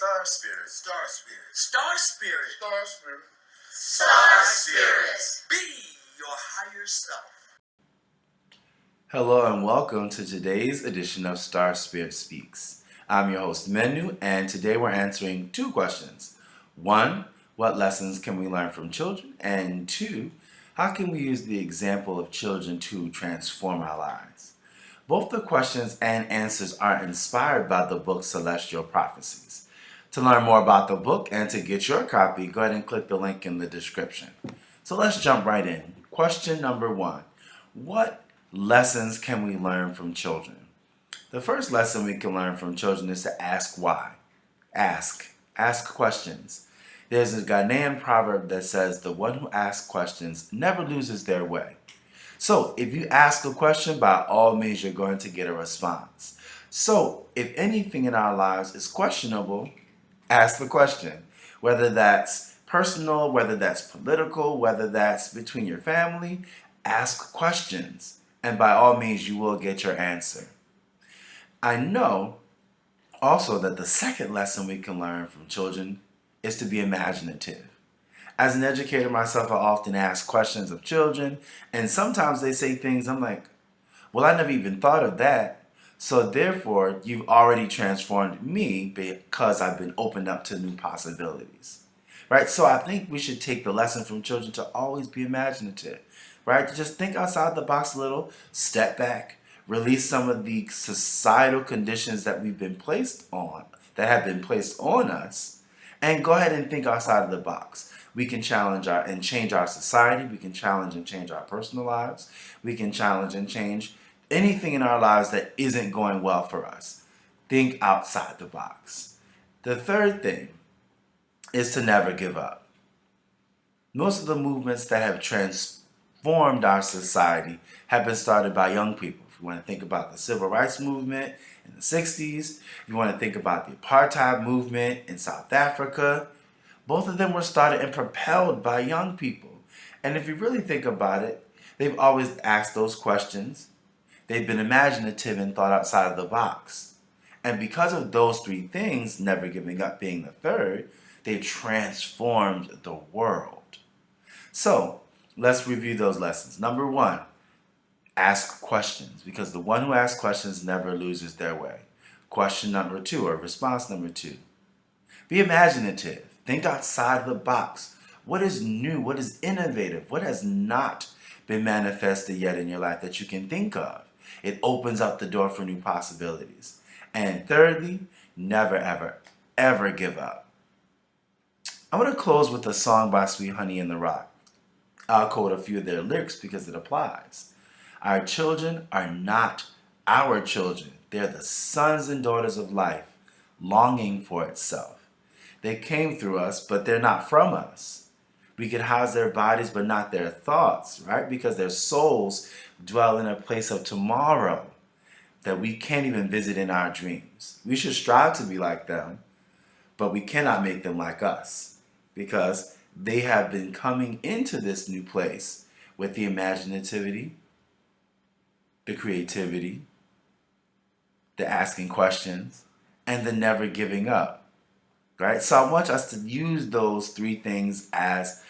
StarSpirit. StarSpirit. Be your higher self. Hello and welcome to today's edition of StarSpirit Speaks. I'm your host Menu, and today we're answering two questions. One, what lessons can we learn from children? And two, how can we use the example of children to transform our lives? Both the questions and answers are inspired by the book Celestial Prophecies. To learn more about the book and to get your copy, go ahead and click the link in the description. So let's jump right in. Question number one, what lessons can we learn from children? The first lesson we can learn from children is to ask why. Ask questions. There's a Ghanaian proverb that says the one who asks questions never loses their way. So if you ask a question, by all means, you're going to get a response. So if anything in our lives is questionable, ask the question. Whether that's personal, whether that's political, whether that's between your family, ask questions. And by all means, you will get your answer. I know also that the second lesson we can learn from children is to be imaginative. As an educator myself, I often ask questions of children, and sometimes they say things I'm like, well, I never even thought of that. So therefore, you've already transformed me because I've been opened up to new possibilities. Right? So I think we should take the lesson from children to always be imaginative. Right? To just think outside the box a little, step back, release some of the societal conditions that we've been placed on, that have been placed on us, and go ahead and think outside of the box. We can challenge and change our society. We can challenge and change our personal lives. We can challenge and change anything in our lives that isn't going well for us. Think outside the box. The third thing is to never give up. Most of the movements that have transformed our society have been started by young people. If you want to think about the civil rights movement in the 60s, if you want to think about the apartheid movement in South Africa, both of them were started and propelled by young people. And if you really think about it, they've always asked those questions. They've been imaginative and thought outside of the box. And because of those three things, never giving up being the third, they've transformed the world. So let's review those lessons. Number one, ask questions, because the one who asks questions never loses their way. Question number two, or response number two, be imaginative. Think outside the box. What is new? What is innovative? What has not been manifested yet in your life that you can think of? It opens up the door for new possibilities. And thirdly, never, ever, ever give up. I want to close with a song by Sweet Honey in the Rock. I'll quote a few of their lyrics because it applies. Our children are not our children. They're the sons and daughters of life, longing for itself. They came through us, but they're not from us. We can house their bodies, but not their thoughts, right? Because their souls dwell in a place of tomorrow that we can't even visit in our dreams. We should strive to be like them, but we cannot make them like us because they have been coming into this new place with the imaginativity, the creativity, the asking questions, and the never giving up. Right? So I want us to use those three things as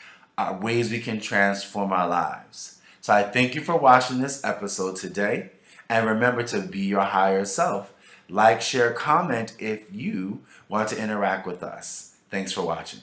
ways we can transform our lives. So I thank you for watching this episode today. And remember to be your higher self. Like, share, comment if you want to interact with us. Thanks for watching.